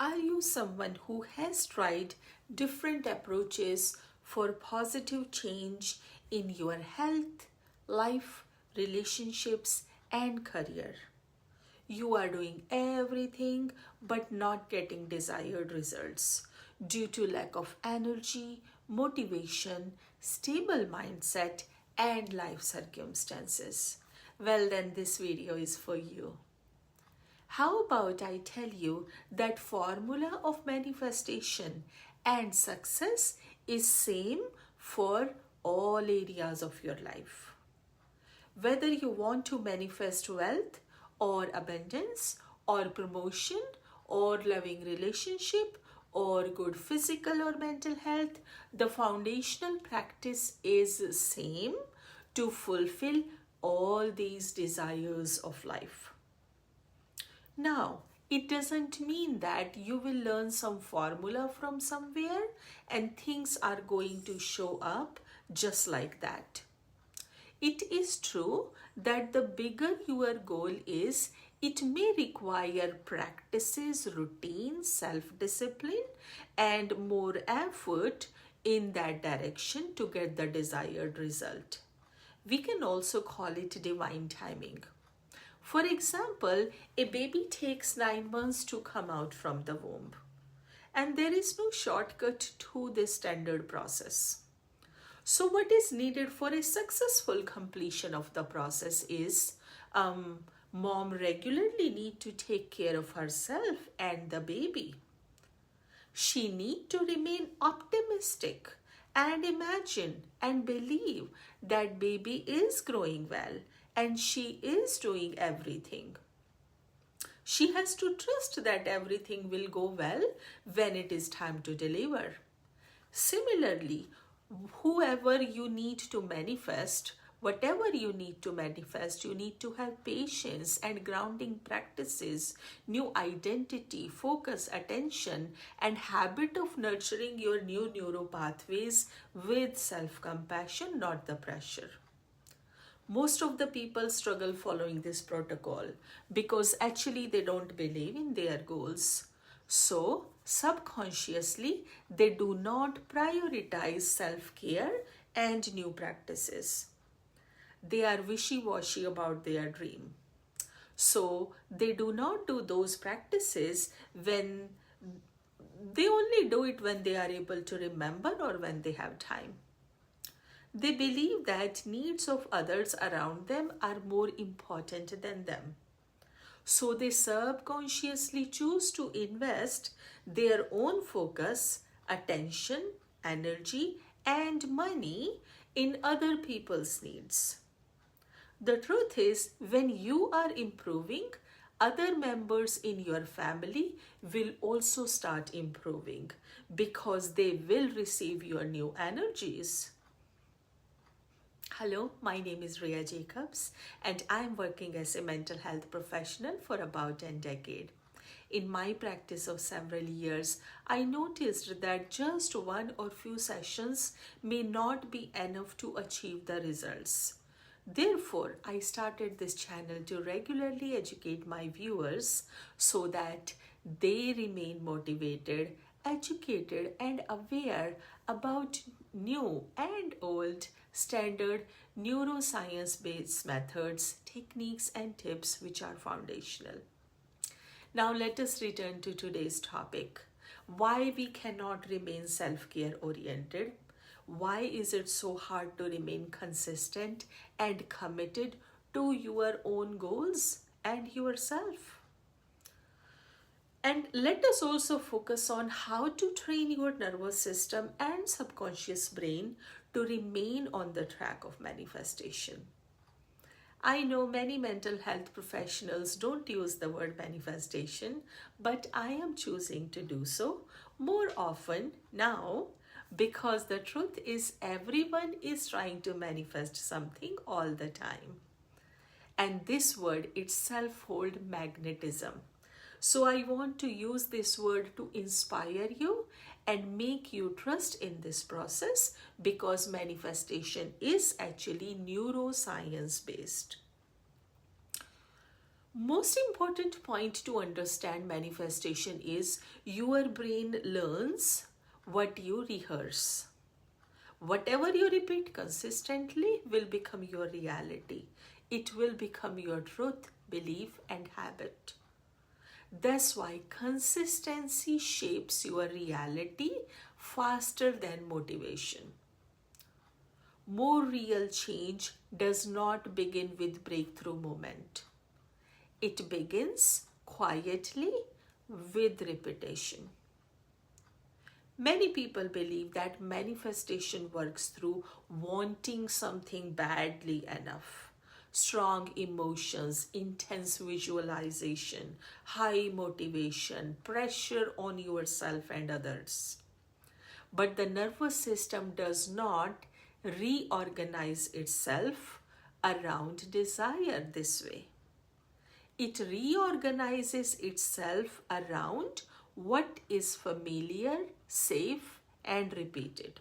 Are you someone who has tried different approaches for positive change in your health, life, relationships, and career? You are doing everything but not getting desired results due to lack of energy, motivation, stable mindset, and life circumstances. Well, then, this video is for you. How about I tell you that formula of manifestation and success is same for all areas of your life. Whether you want to manifest wealth or abundance or promotion or loving relationship or good physical or mental health, the foundational practice is same to fulfill all these desires of life. Now, it doesn't mean that you will learn some formula from somewhere and things are going to show up just like that. It is true that the bigger your goal is, it may require practices, routine, self-discipline, and more effort in that direction to get the desired result. We can also call it divine timing. For example, a baby takes 9 months to come out from the womb, and there is no shortcut to this standard process. So what is needed for a successful completion of the process is mom regularly need to take care of herself and the baby. She need to remain optimistic and imagine and believe that baby is growing well and she is doing everything. She has to trust that everything will go well when it is time to deliver. Similarly, whoever you need to manifest, whatever you need to manifest, you need to have patience and grounding practices, new identity, focus, attention, and habit of nurturing your new neuro pathways with self-compassion, not the pressure. Most of the people struggle following this protocol because actually they don't believe in their goals. So, subconsciously, they do not prioritize self-care and new practices. They are wishy-washy about their dream. So, they do not do those practices when they only do it when they are able to remember or when they have time. They believe that needs of others around them are more important than them. So they subconsciously choose to invest their own focus, attention, energy, and money in other people's needs. The truth is, when you are improving, other members in your family will also start improving because they will receive your new energies. Hello, my name is Rhea Jacobs and I'm working as a mental health professional for about a decade. In my practice of several years, I noticed that just one or few sessions may not be enough to achieve the results. Therefore, I started this channel to regularly educate my viewers so that they remain motivated, educated, and aware about new and old standard neuroscience-based methods, techniques, and tips which are foundational. Now let us return to today's topic. Why we cannot remain self-care oriented? Why is it so hard to remain consistent and committed to your own goals and yourself? And let us also focus on how to train your nervous system and subconscious brain to remain on the track of manifestation. I know many mental health professionals don't use the word manifestation, but I am choosing to do so more often now because the truth is everyone is trying to manifest something all the time. And this word itself holds magnetism. So I want to use this word to inspire you and make you trust in this process because manifestation is actually neuroscience-based. Most important point to understand manifestation is your brain learns what you rehearse. Whatever you repeat consistently will become your reality. It will become your truth, belief, and habit. That's why consistency shapes your reality faster than motivation. More real change does not begin with breakthrough moment. It begins quietly with repetition. Many people believe that manifestation works through wanting something badly enough. Strong emotions, intense visualization, high motivation, pressure on yourself and others. But the nervous system does not reorganize itself around desire this way. It reorganizes itself around what is familiar, safe, and repeated.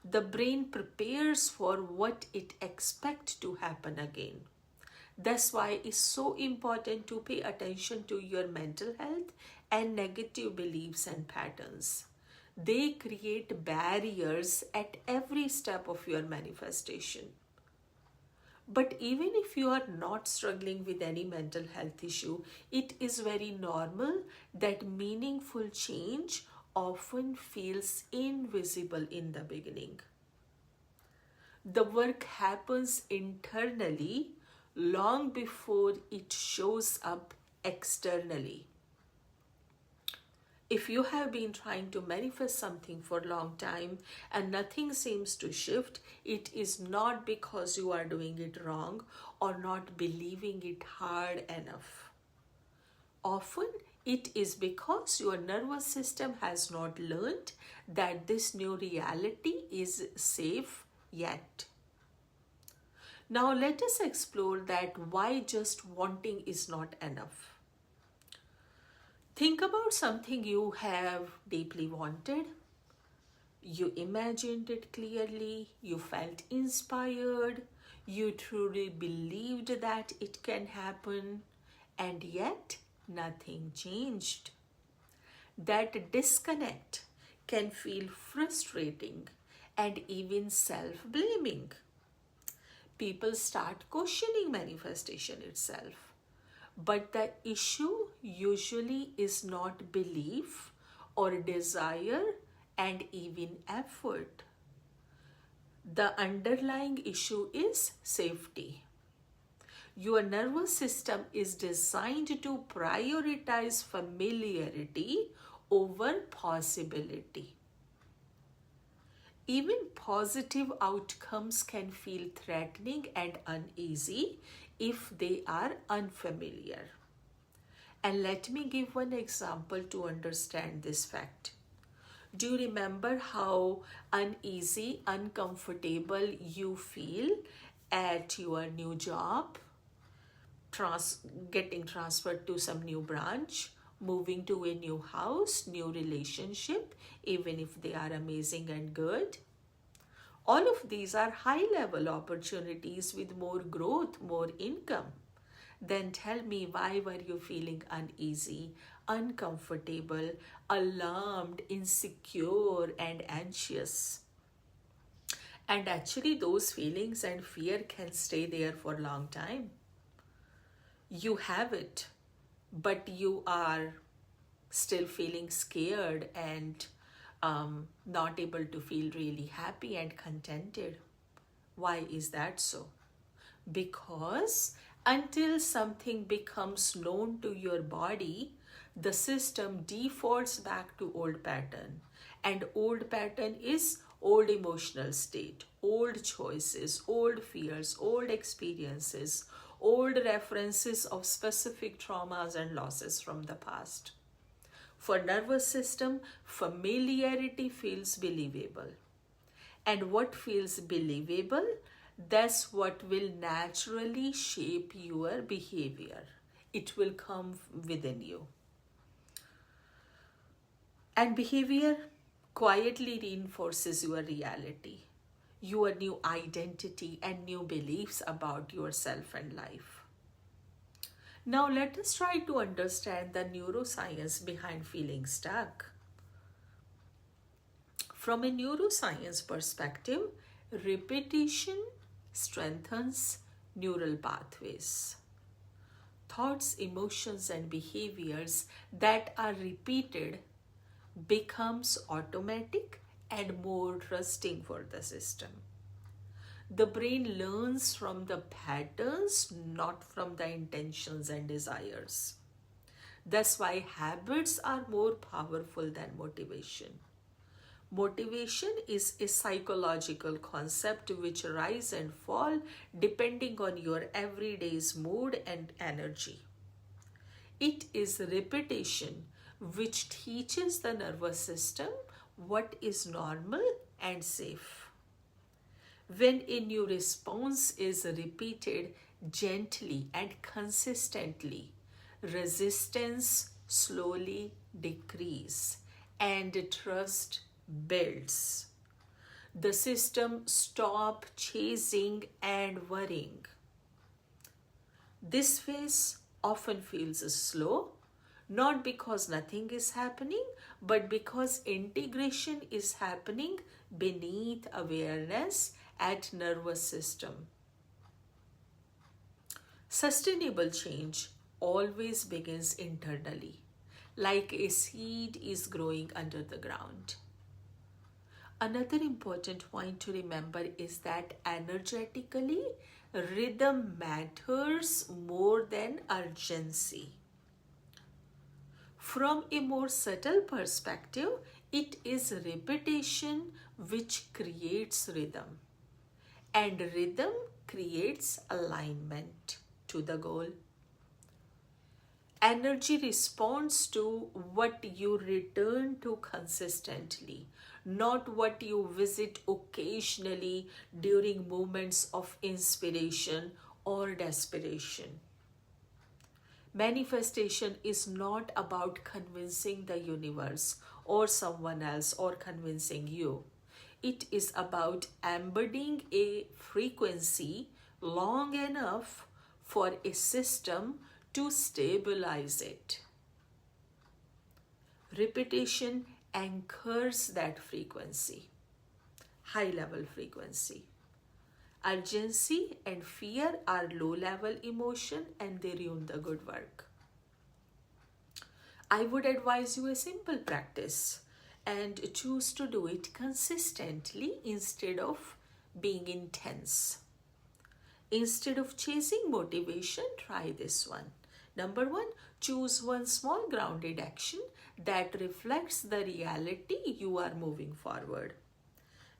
The brain prepares for what it expects to happen again. That's why it's so important to pay attention to your mental health and negative beliefs and patterns. They create barriers at every step of your manifestation. But even if you are not struggling with any mental health issue, it is very normal that meaningful change often feels invisible in the beginning. The work happens internally long before it shows up externally. If you have been trying to manifest something for a long time and nothing seems to shift, it is not because you are doing it wrong or not believing it hard enough. Often, it is because your nervous system has not learned that this new reality is safe yet. Now, let us explore that why just wanting is not enough. Think about something you have deeply wanted. You imagined it clearly, you felt inspired, you truly believed that it can happen, and yet nothing changed. That disconnect can feel frustrating and even self blaming. People start questioning manifestation itself. But the issue usually is not belief or desire and even effort. The underlying issue is safety. Your nervous system is designed to prioritize familiarity over possibility. Even positive outcomes can feel threatening and uneasy if they are unfamiliar. And let me give one example to understand this fact. Do you remember how uneasy, uncomfortable you feel at your new job, getting transferred to some new branch, moving to a new house, new relationship, even if they are amazing and good? All of these are high level opportunities with more growth, more income. Then tell me, why were you feeling uneasy, uncomfortable, alarmed, insecure, and anxious? And actually, those feelings and fear can stay there for a long time. You have it, but you are still feeling scared and not able to feel really happy and contented. Why is that so? Because until something becomes known to your body, the system defaults back to old pattern. And old pattern is old emotional state, old choices, old fears, old experiences, old references of specific traumas and losses from the past. For nervous system, familiarity feels believable. And what feels believable, that's what will naturally shape your behavior. It will come within you. And behavior quietly reinforces your reality, your new identity and new beliefs about yourself and life. Now let us try to understand the neuroscience behind feeling stuck. From a neuroscience perspective, repetition strengthens neural pathways. Thoughts, emotions, and behaviors that are repeated becomes automatic and more trusting for the system. The brain learns from the patterns, not from the intentions and desires. That's why habits are more powerful than motivation. Motivation is a psychological concept which rise and fall depending on your everyday's mood and energy. It is repetition which teaches the nervous system what is normal and safe. When a new response is repeated gently and consistently, resistance slowly decreases and trust builds. The system stops chasing and worrying. This phase often feels slow, not because nothing is happening, but because integration is happening beneath awareness at nervous system. Sustainable change always begins internally, like a seed is growing under the ground. Another important point to remember is that energetically, rhythm matters more than urgency. From a more subtle perspective, it is repetition which creates rhythm, and rhythm creates alignment to the goal. Energy responds to what you return to consistently, not what you visit occasionally during moments of inspiration or desperation. Manifestation is not about convincing the universe or someone else or convincing you. It is about embedding a frequency long enough for a system to stabilize it. Repetition anchors that frequency, high level frequency. Urgency and fear are low level emotion and they ruin the good work. I would advise you a simple practice and choose to do it consistently instead of being intense. Instead of chasing motivation, try this one. Number one, choose one small grounded action that reflects the reality you are moving forward.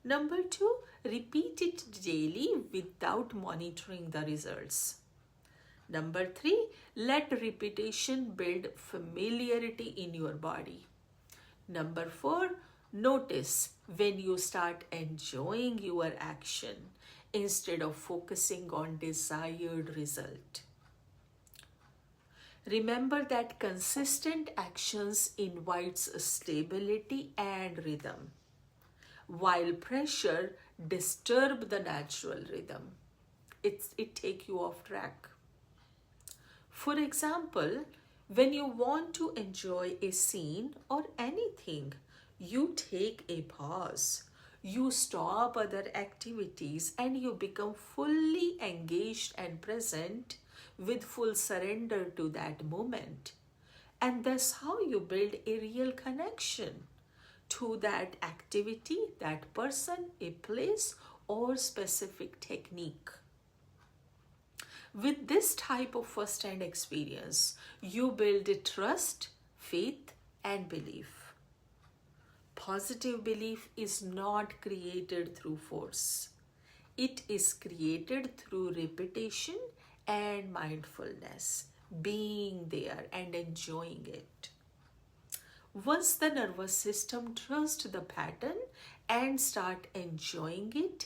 Number two, repeat it daily without monitoring the results. Number three, let repetition build familiarity in your body. Number four, notice when you start enjoying your action instead of focusing on desired result. Remember that consistent actions invites stability and rhythm, while pressure disturb the natural rhythm. It take you off track. For example, when you want to enjoy a scene or anything, you take a pause. You stop other activities and you become fully engaged and present with full surrender to that moment. And that's how you build a real connection to that activity, that person, a place, or specific technique. With this type of first-hand experience, you build trust, faith, and belief. Positive belief is not created through force. It is created through repetition and mindfulness, being there and enjoying it. Once the nervous system trusts the pattern and start enjoying it,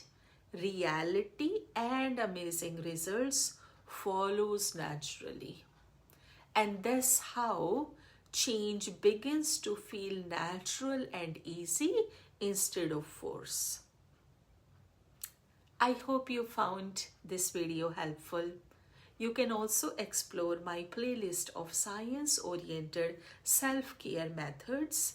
reality and amazing results follows naturally. And that's how change begins to feel natural and easy instead of force. I hope you found this video helpful. You can also explore my playlist of science-oriented self-care methods.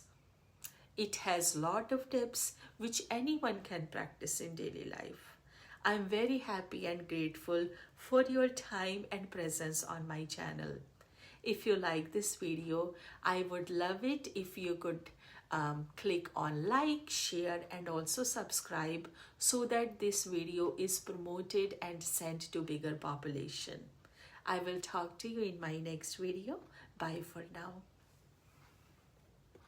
It has lot of tips which anyone can practice in daily life. I'm very happy and grateful for your time and presence on my channel. If you like this video, I would love it if you could click on like, share and also subscribe so that this video is promoted and sent to bigger population. I will talk to you in my next video. Bye for now.